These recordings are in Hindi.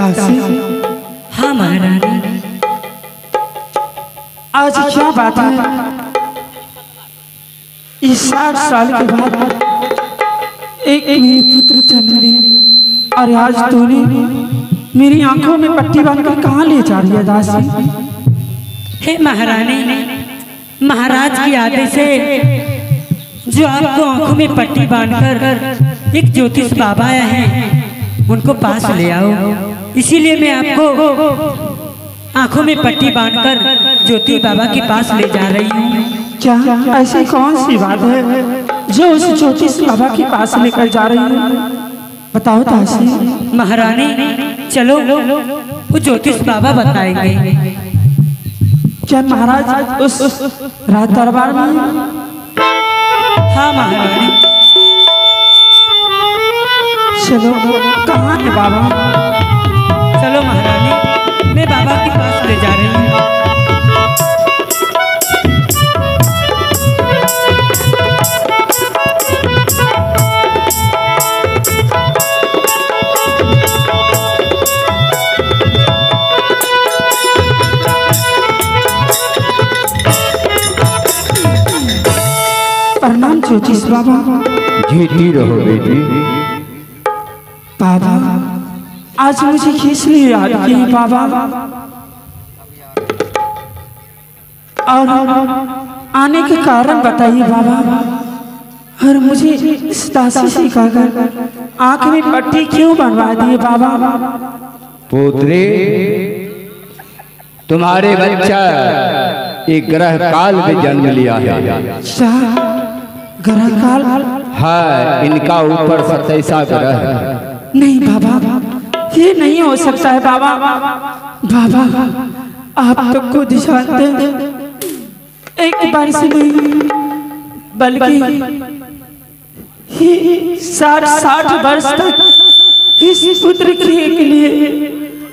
दासी। हाँ महारानी। आज क्या बात है, इस 60 साल के बाद एक मेरी पुत्र जन्म लिया और आज तूने मेरी आंखों में पट्टी बांधकर कहाँ ले जा रही है दासी? हे महारानी, महाराज की आदेश से जो आपको आंखों में पट्टी बांधकर एक ज्योतिष बाबा आए हैं उनको पास ले आओ, इसीलिए मैं आपको आंखों में पट्टी बांधकर ज्योतिष बाबा के पास ले जा रही हूँ। क्या ऐसी कौन सी बात है जो उस ज्योतिष बाबा के पास लेकर जा रही है? बताओ दासी। महारानी चलो, वो ज्योतिष बाबा बताएंगे। क्या महाराज उस राज दरबार में? हाँ महारानी। चलो, कहाँ है बाबा? चलो महारानी, मैं बाबा के पास ले जा रही हूँ। प्रणाम ज्योतिष बाबा। जीती रहो बेटी। बाबा, आज मुझे किस लिए याद किए बाबा? और आने के कारण बताइए बाबा। और मुझे इस दासी से कहकर आंख में पट्टी क्यों बनवा दिए बाबा? पुत्री, तुम्हारे बच्चा एक ग्रह काल में जन्म लिया है। ग्रह काल? हाँ, इनका ऊपर 27 ग्रह है। नहीं बाबा, ये नहीं हो सकता है बाबा। बाबा, आप तो खुद जानते हैं, एक बार से नहीं बल्कि 60 वर्ष तक इस पुत्र के लिए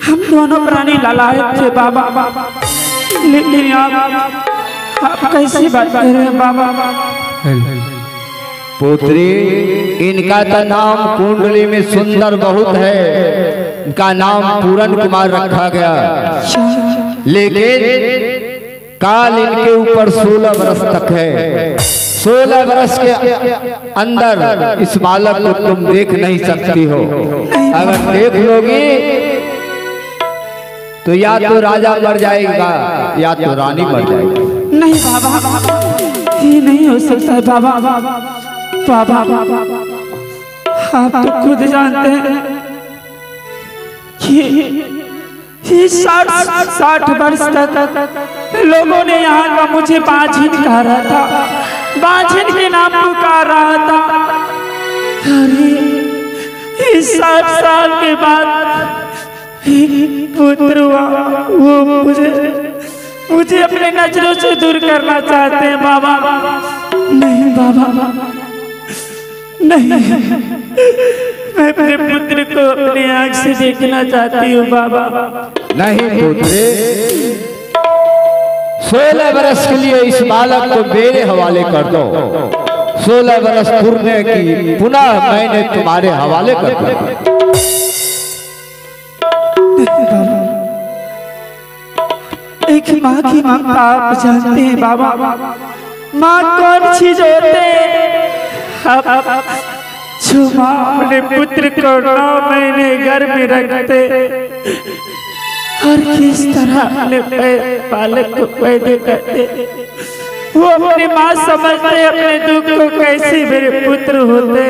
हम दोनों प्राणी ललायत थे बाबा। लेकिन आप कैसी बात कर रहे हैं बाबा? पुत्री, इनका तो नाम कुंडली में सुंदर बहुत है, इनका नाम पूरन कुमार रखा गया, लेकिन काल इनके ऊपर 16 वर्ष तक है। 16 वर्ष के अंदर इस बालक को तुम देख नहीं सकती हो। अगर देख लोगी तो या तो राजा मर जाएगा या तो रानी मर जाएगी। नहीं बाबा, ये नहीं हो सकता है बाबा। बाबा, आप तो खुद जानते हैं कि 60 वर्ष तक लोगों ने यहाँ का मुझे बांझिन कहा रहा था, बांझिन के नाम पुकार रहा था। अरे इस 60 साल के बाद पुत्र हुआ, वो मुझे अपने नजरों से दूर करना चाहते हैं बाबा। नहीं बाबा, नहीं, मैं अपने पुत्र को अपने आंख से देखना चाहती हूँ बाबा। नहीं पुत्री, 16 वर्ष के लिए इस बालक को मेरे हवाले कर दो। 16 वर्ष पूर्ण की पुनः मैंने तुम्हारे हवाले कर दिया। एक माँ की ममता आप जानते हैं बाबा। माँ कौन चीज होते हैं जो माँ अपने पुत्र को 9 महीने घर में रखते और किस तरह अपने बालक को पैदा करते। वो अपनी माँ समझते अपने दुख को कैसे मेरे पुत्र होते।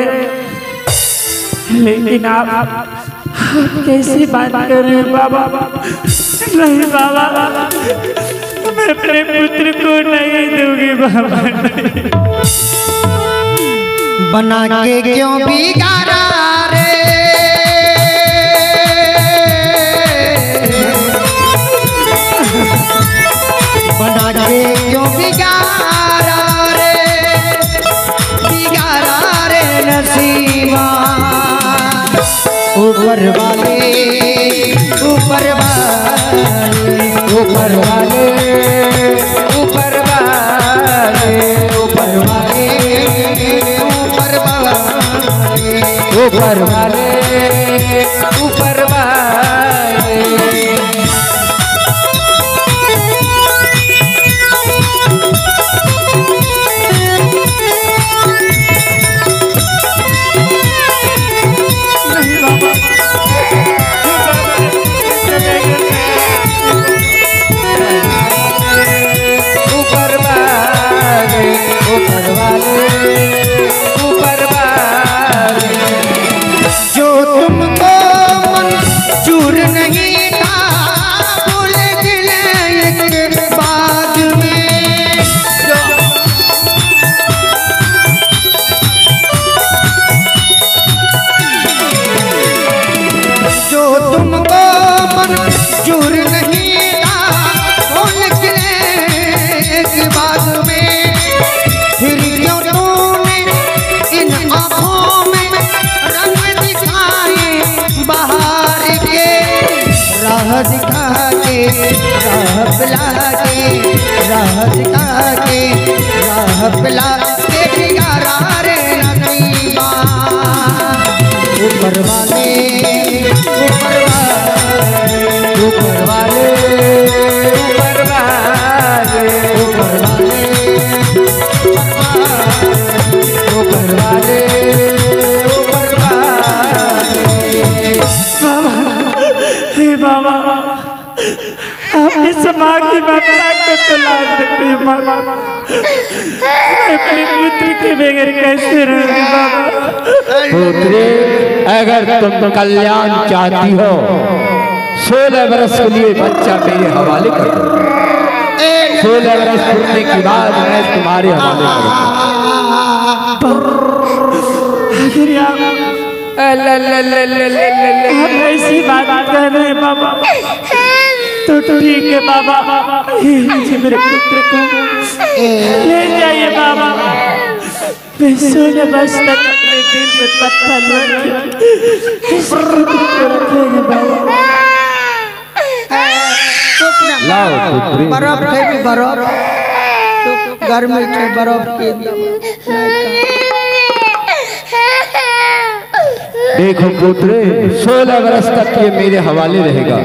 लेकिन आप कैसी बात कर रहे हैं बाबा? नहीं बाबा, मैं अपने पुत्र को नहीं दूंगी बाबा। बना के क्यों बिगाड़ा रे, बना के क्यों बिगाड़ा रे, बिगाड़ा रे नसीबा। ऊपर वाले, ऊपर वाले, ऊपर वाले, ऊपर वाले, ऊपर वाले, ऊपर वाले, ऊपर वाले, ऊपर वाले। दूर नहीं था वो निकले के बाद में, फिर क्यों तूने इन आँखों में रंग दिखाए बाहर के, राह दिखा के राह पिला के, राह दिखा के राह पिला के ठिकारा रे नगीबा। ऊपर वाले ऊपर वाले ऊपर वाले ऊपर वाले ऊपर वाले ऊपर वाले ऊपर वाले। हे बाबा, आप इस माँ की ममता को तो लाज रखिए बाबा। मैं अपने पुत्र के बगैर कैसे रहूंगी बाबा। पुत्री, अगर तुम कल्याण चाहती हो 16 वर्ष के लिए बच्चा मेरे हवाले कर दो। 16 वर्ष पूरने के बाद मैं तुम्हारे हवाले करूंगा। आप ऐसी बात कर रहे हैं बाबा, तो ठीक है बाबा, मेरे पुत्र को ले जाइए बाबा। मैं 16 वर्ष तक अपने दिल में पत्थर रखेंगे बाबा। लाओ पुत्री, बर्फ है भी बर्फ, गर्मी के बर्फ के। देखो पुत्र, 16 वर्ष तक ये मेरे हवाले रहेगा।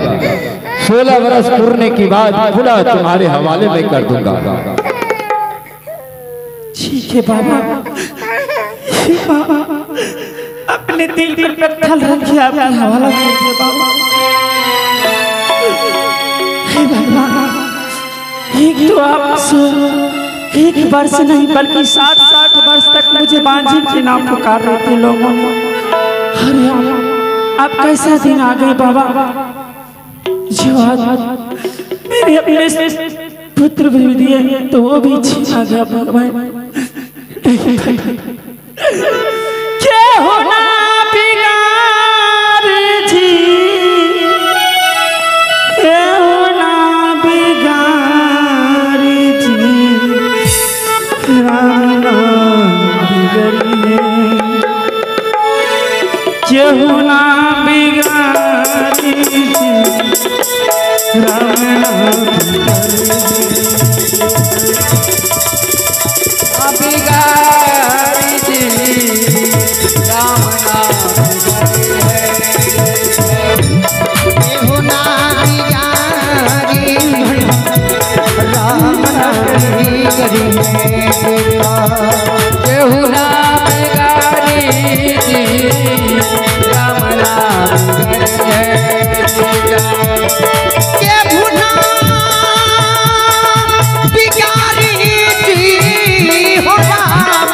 16 वर्ष पूरने के बाद खुला तुम्हारे हवाले में कर दूंगा। ठीक है बाबा, अपने दिल पर पत्थर रखिए, आपका हवाला कीजिए बाबा। हे भगवान, एक तो आप एक वर्ष नहीं बल्कि 60 वर्ष तक मुझे बांझी के नाम पुकार रहे थे लोगों ने। अरे आप कैसा दिन आ गए बाबा, जो आज मेरे अपने पुत्र भी दिए तो वो भी छीना गया भगवान। क्या होना बिगाड़ जी, क्या होना बिगाड़ जी, राम नाम बिगड़िए, क्या होना बिगाड़ जी, राम नाम बिगाड़ी जी, राम नाम होना बिगाड़ी, राम नाम होना बिगाड़ी जी, राम नाम के भुना बिगाड़ी जी, हो राम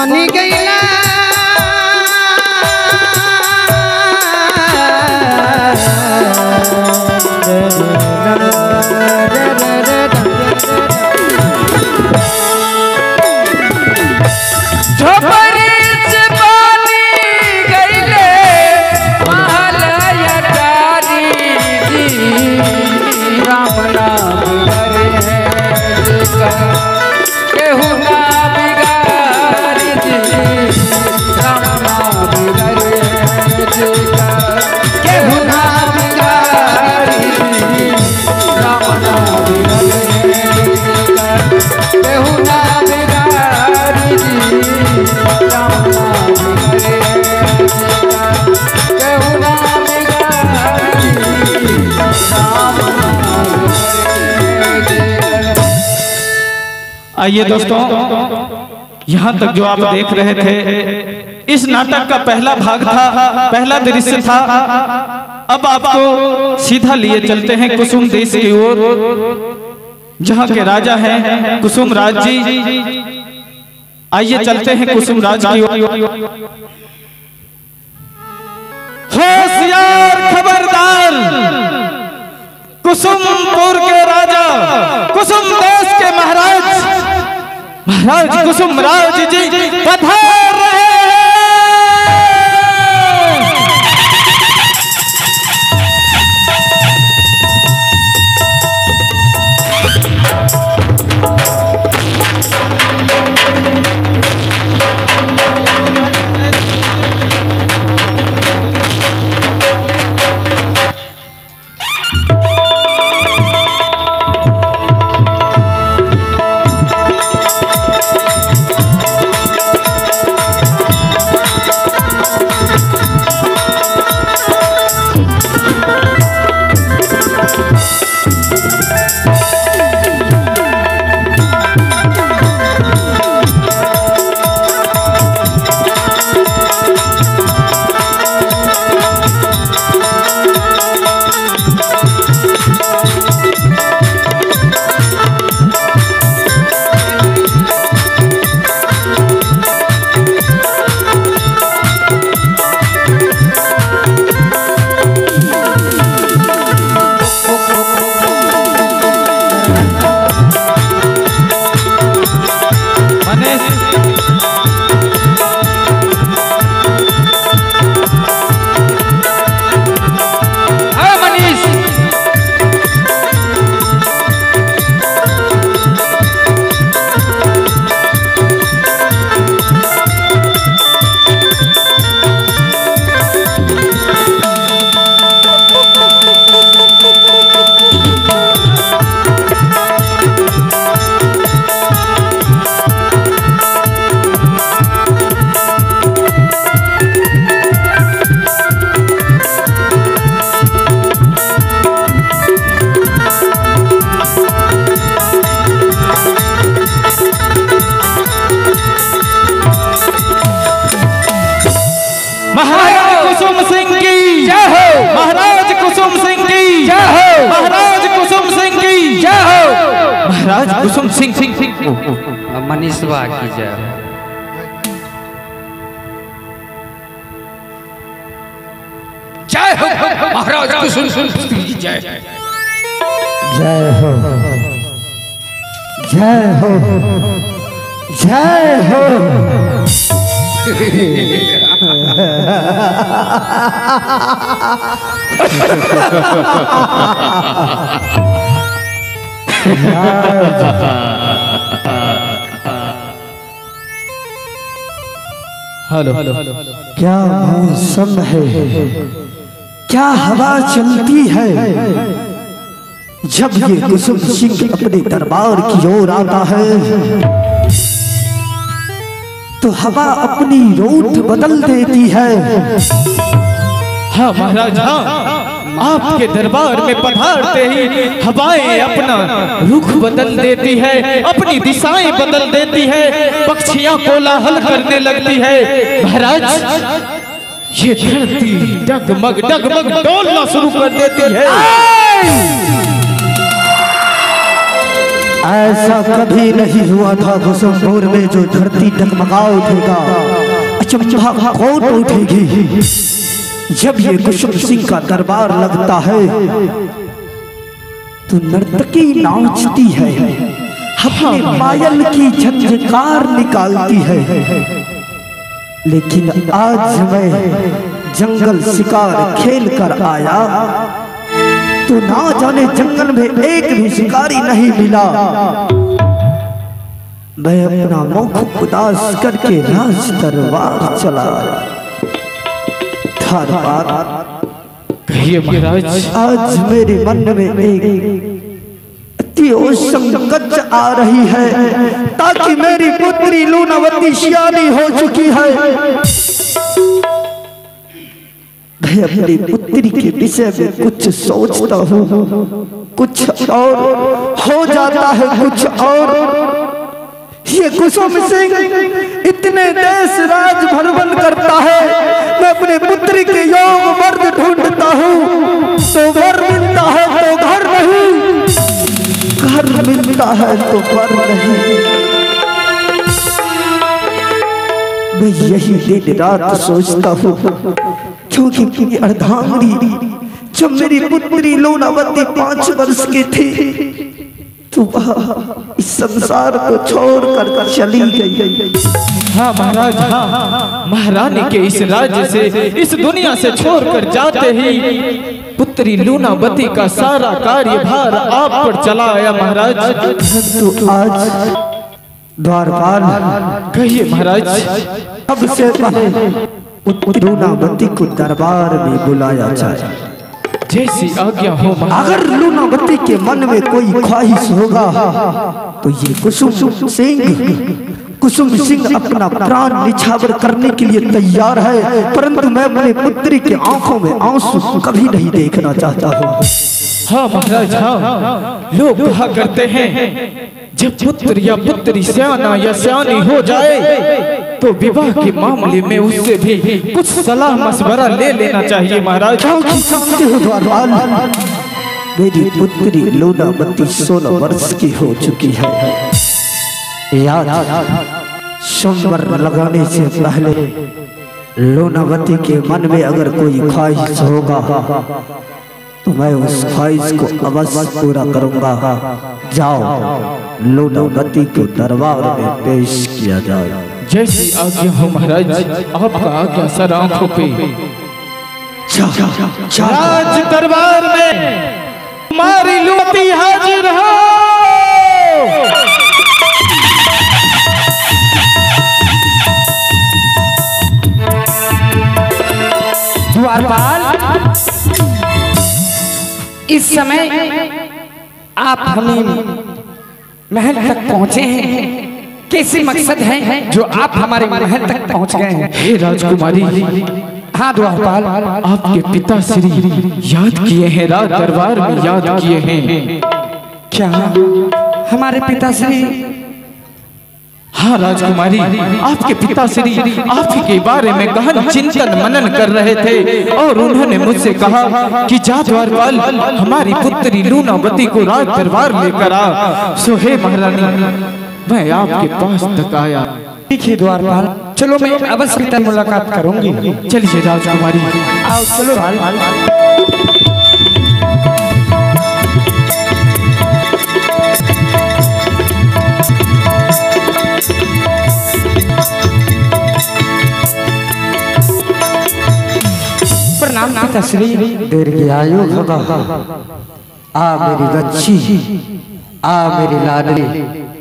बनी गईला आइए दोस्तों, यहाँ तक जो आप देख रहे थे इस नाटक का पहला भाग था, पहला दृश्य था। अब आपको सीधा लिए चलते हैं कुसुम देश की ओर, जहाँ के राजा हैं कुसुम राज जी। आइए चलते हैं कुसुम राज की ओर। होशियार खबरदार, कुसुमपुर के राजा, कुसुम देश के महाराज कुसुम राज जी पधार रहे हैं। महाराज कुसुम सिंह की जय हो, महाराज कुसुम सिंह की जय हो, महाराज कुसुम सिंह की जय हो, महाराज कुसुम सिंह मनीषवा की जय। जय हो महाराज कुसुम सिंह की जय। जय हो, जय हो, जय हो। हेलो, क्या मौसम है, क्या हवा चलती है। जब ये कुसुम सिंह अपने दरबार की ओर आता है तो हवा अपनी रूट बदल देती है। हाँ महाराज, हाँ, आपके दरबार में पधारते ही हवाएं अपना रुख बदल देती है, अपनी दिशाएं बदल देती है, पक्षियां कोलाहल करने लगती है। महाराज, ये धरती डगमग डगमग डोलना शुरू कर देती है। ऐसा कभी नहीं हुआ था कुसुमपुर में जो धरती डगमगा उठेगा, अचंभा कौन उठेगी जब ये कुसुम सिंह का दरबार लगता है तो नर्तकी नाचती है, अपने पायल की झंझकार निकालती है। लेकिन आज मैं जंगल शिकार खेल कर आया तो ना जाने जंगल में एक भी शिकारी नहीं मिला। मैं अपना मुख उदास करके राज दरबार चला। कहिए महाराज। आज मेरे मन में एक संकट आ रही है ताकि मेरी पुत्री लूनावती सियानी हो चुकी है। मैं अपनी पुत्री के विषय में कुछ सोचता हूँ, कुछ और हो जाता है कुछ और। ये कुसुम सिंह इतने देश राज भरवन करता है, मैं अपने पुत्री के योग मर्द ढूंढता हूँ तो वर मिलता है तो घर नहीं, घर मिलता है तो वर नहीं। मैं यही दिन रात सोचता हूँ क्योंकि अर्धांगिनी जब मेरी पुत्री लूनावती 5 वर्ष की थी तो इस संसार को छोड़कर चली गई। हाँ महाराज, हाँ महारानी के इस राज्य से, इस दुनिया से छोड़कर जाते ही पुत्री लूनावती का सारा कार्यभार आप पर चला आया महाराज। तो आज द्वारपाल कहिए महाराज। अब से पहले लूनावती को दरबार में बुलाया जाए। जैसी आज्ञा हो। अगर लूनावती के मन में कोई ख्वाहिश होगा तो ये कुसुम सिंह अपना प्राण निछावर करने के लिए तैयार है, परंतु मैं अपने पुत्री के आंखों में आंसू कभी नहीं देखना चाहता हूँ। हाँ महाराज, हाँ लोग कहा करते हैं जब पुत्र या पुत्री सियाना या सियानी हो जाए तो विवाह के मामले में उससे भी कुछ सलाह मशवरा ले लेना चाहिए महाराज। मेरी पुत्री लूनावती 16 वर्ष की हो चुकी है। याद सोमवार लगाने से पहले लूनावती के मन में अगर कोई ख्वाहिश होगा तो मैं उस ख्वाहिश को अवश्य पूरा करूंगा। जाओ लूनावती को दरबार में पेश किया जाए। जैसी आज्ञा हो महाराज, आपका आज्ञा सर आंखों पे। राज दरबार में हमारी लूनावती हाजिर हो। द्वारपाल, इस समय आप हमें महल तक पहुंचे हैं, कैसे मकसद है जो आप हमारे महल तक पहुंच गए हैं? हे राजकुमारी, हाँ द्वारपाल, आपके पिता श्री याद किए हैं, राज दरबार में याद किए हैं। क्या हमारे पिताश्री? हाँ राजकुमारी, आपके पिताश्री आप के बारे में गहन चिंतन मनन कर रहे थे और उन्होंने मुझसे कहा कि जा द्वारपाल हमारी पुत्री लूनावती को राज दरबार लेकर आ। सो हे महारानी, मैं आपके पास तक आया। ठीक है द्वारपाल, चलो मैं अवश्य पिता मुलाकात करूंगी। चलिए राजकुमारी, आओ चलो। प्रणाम पिताश्री। दीर्घायु भव। आ मेरी बच्ची, आ मेरी लाडली,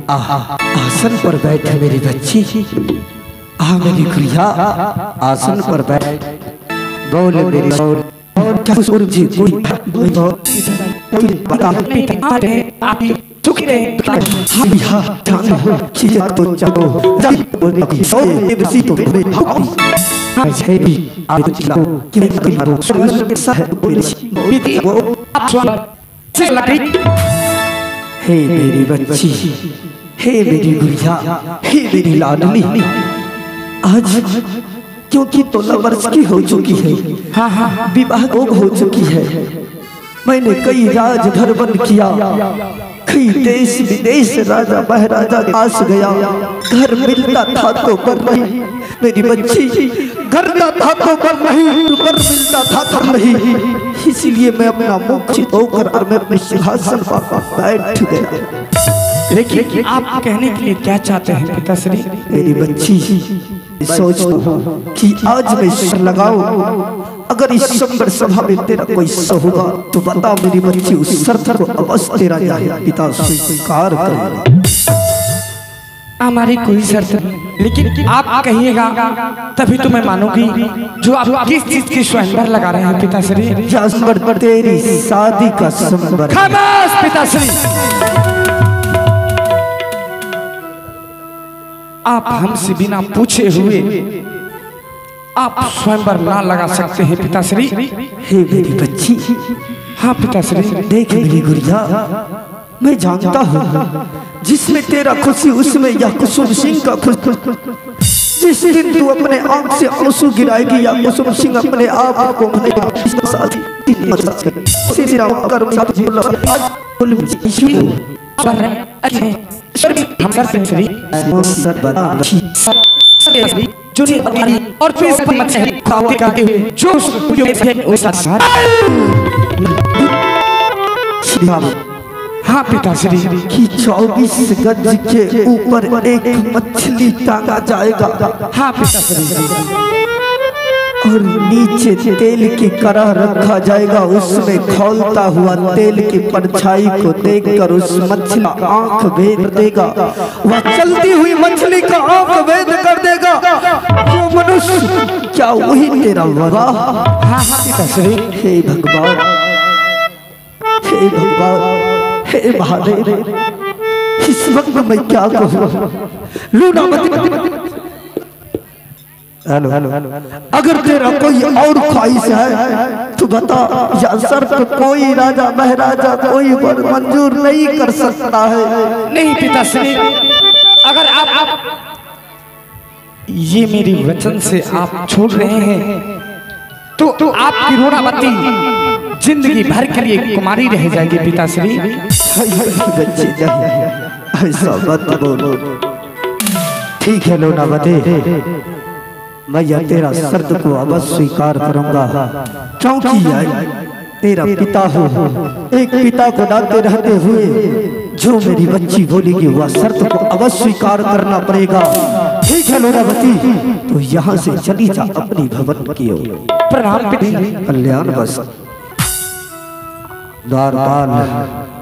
आसन पर बैठ मेरी बच्ची। आ मेरी गुड़िया, आसन पर बैठ। बोल मेरी बोल। जी कोई आप सुख दे। तो चलो हे मेरी बच्ची, हे मेरी गुड़िया, हे मेरी लाडली। आज क्योंकि 16 वर्ष की हो चुकी है, हाँ हाँ विवाह हो चुकी है। मैंने कई राज भरवन किया, कई देश विदेश राजा महाराजा के पास गया, घर मिलता था तो कर नहीं मेरी बच्ची, घर ना था तो कर नहीं, घर मिलता था तो नहीं, इसीलिए मैं अपना मुख होकर और मैं अपने सिंहासन पर बैठ गया। लेकिन आप कहने के लिए क्या चाहते हैं पिताश्री? मेरी बच्ची, सोचता हूँ कि आज मैं सर लगाऊं, अगर इस संबर सभा में तेरा कोई सो होगा तो बता मेरी बच्ची, उस शर्त को अवश्य तेरा पिता स्वीकार करेगा। हमारी कोई शर्त नहीं, लेकिन आप कहिएगा तभी तो मैं मानूंगी। जो आप किस चीज की स्वयंवर लगा रहे हैं पिताश्री? संबर तेरी शादी का संबर। खामोश पिताश्री, आप हमसे बिना पूछे हुए आप स्वयंवर ना लगा सकते हैं पिताश्री। हे मेरी बच्ची, हाँ पिताश्री। देख मेरी गुड़िया, मैं जानता हूँ जिसमें तेरा खुशी उसमें यह कुसुम सिंह का खुशी। जिस दिन तू अपने आंख से आंसू गिराएगी या कुसुम सिंह अपने आप को और हाँ पिताश्री कि 24 गज के ऊपर एक मछली टांगा जाएगा। हाँ पिताश्री। और नीचे तेल की करह रखा जाएगा, उसमें खौलता हुआ तेल की परछाई को देखकर उस मछली आंख भेद देगा। वह चलती हुई मछली का आंख भेद कर देगा। जो मनुष्य, क्या वही तेरा विवाह? हाँ पिताश्री। हे भगवान, हे भगवान, हे महादेव, इस वक्त मैं क्या कहूँ? हेलो, अगर तेरा कोई और ख्वाहिश है तो बता, या शर्त कोई राजा महाराजा कोई वर मंजूर नहीं कर सकता है। नहीं पिताश्री, अगर आप ये मेरी वचन से आप छोड़ रहे हैं तो आपकी रोनावती जिंदगी भर के लिए कुमारी रह जाएगी पिताश्री। बच्चे ऐसा मत बोलो। ठीक है लोनावती, मैं यह तेरा शर्त को अवश्य स्वीकार करूंगा, क्योंकि तेरा पिता हो। एक पिता को डांटते रहते हुए जो मेरी बच्ची बोलेगी वह शर्त को अवश्य स्वीकार करना पड़ेगा। ठीक है लोनावती, तो यहाँ से चली जा अपनी भवन की ओर। प्रणाम कल्याण बस। द्वारपाल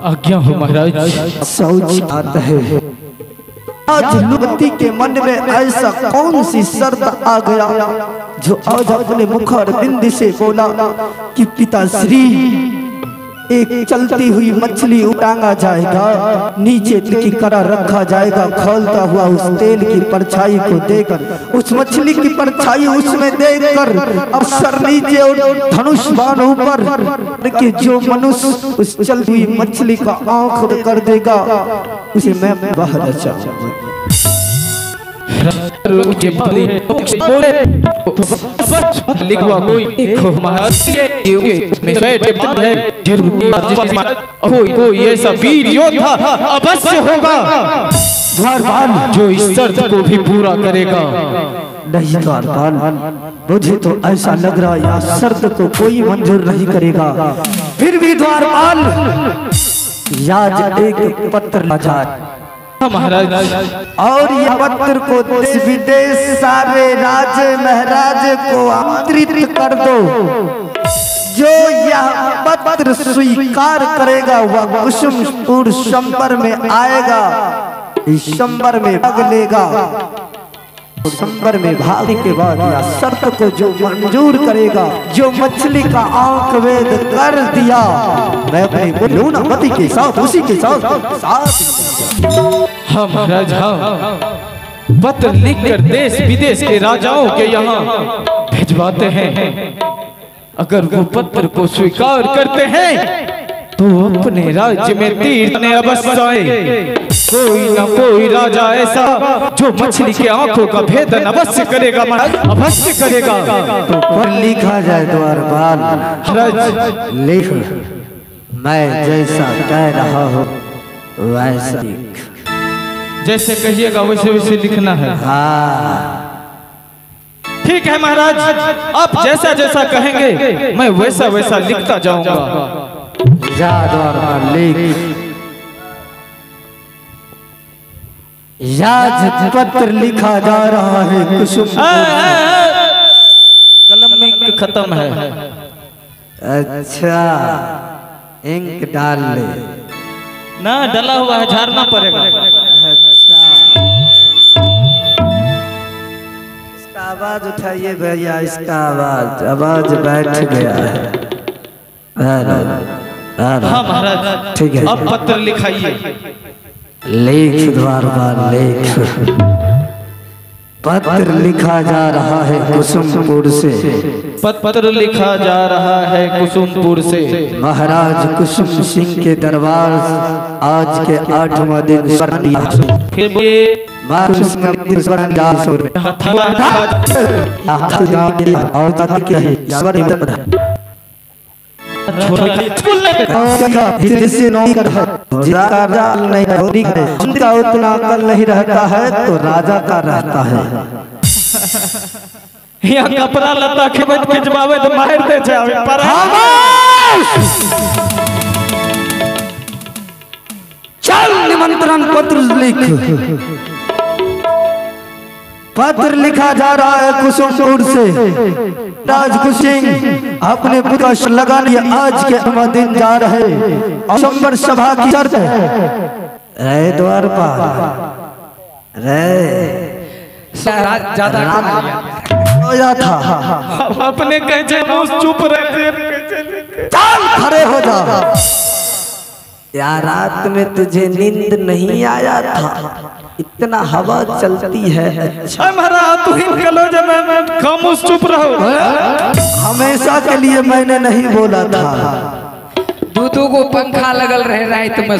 आज्ञा हो महाराज। सोच आता है आज लुबती के मन में ऐसा कौन सी शर्त आ गया जो आज अपने मुखर बिंद से बोला कि पिताश्री, एक चलती हुई मछली टांगा जाएगा, नीचे की करा रखा जाएगा, खोलता हुआ उस तेल की परछाई को देखकर, उस मछली की परछाई उसमें देखकर अवसर नीचे और धनुष बाण ऊपर कि जो मनुष्य उस चलती हुई मछली का आंख कर देगा उसे मैं बाहर जाऊंगा। लिखवा कोई ऐसा वीर योद्धा अवश्य होगा जो इस शर्त को भी पूरा करेगा। नहीं द्वारपाल, मुझे तो ऐसा लग रहा है यह शर्त को कोई मंजूर नहीं करेगा। फिर भी द्वारपाल, याद एक पत्र ला जाए महाराज, और ये पत्र को देश विदेश सारे राजे महाराजे को आमंत्रित कर दो। जो यह पत्र स्वीकार करेगा वह कुसुमपुर संबर में आएगा, इस संबर में भाग लेगा। संबर में भागने के बाद यह शर्त को जो मंजूर करेगा, जो मछली का आंख वेद कर दिया, मैं अपने लोनावती के साथ उसी के साथ हाँ महाराज, हाँ पत्र लिखकर देश विदेश के राजाओं के यहाँ भिजवाते हैं। अगर वो पत्र को स्वीकार करते हैं तो अपने राज्य में तीर ने अवश्य आए। कोई ना कोई राजा ऐसा जो मछली की आंखों का भेदन अवश्य करेगा, अवश्य करेगा। तो पर लिखा जाए द्वारपाल, लिख, मैं जैसा कह रहा हूँ वैसा लिख। जैसे कहिएगा वैसे वैसे लिखना है। हाँ ठीक है महाराज, आप जैसा जैसा कहेंगे मैं वैसा वैसा लिखता जाऊंगा। जा द्वार पर लिख। याज पत्र लिखा जा रहा है कुसुम। कलम में इंक खत्म है। अच्छा इंक डाल ले। ना डला हुआ है, झाड़ना पड़ेगा। अच्छा इसका आवाज उठाइए भैया, इसका आवाज बैठ गया है। हाँ महाराज, ठीक है अब पत्र लिखाइए। लेख द्वार पर लेख। पत्र लिखा जा रहा है कुसुमपुर से। पत्र लिखा जा रहा है कुसुमपुर से। महाराज कुसुम सिंह के दरबार आज के 8वां दिन फिर उनका उतना अकल नहीं रहता है तो राजा का रहता है। यहाँ कपड़ा लता के बच के जवाबे तो मार दे जावे पर चल निमंत्रण पत्र लिख। पत्र लिखा जा रहा है कुसुमपुर से। राज कुसिंह अपने पुत्र लगाने आज के 8वां दिन जा रहे और संबर सभा की शर्त है द्वार पर ज्यादा होया था। अपने कैसे चुप रहते। चल खड़े हो जा। यार रात में तुझे नींद नहीं आया था? इतना हवा चलती है। महाराज तू ही निकलो जब मैं खामोश चुप रहो। हमेशा के लिए मैंने नहीं बोला था। दूधों को पंखा लगल रहे रात में।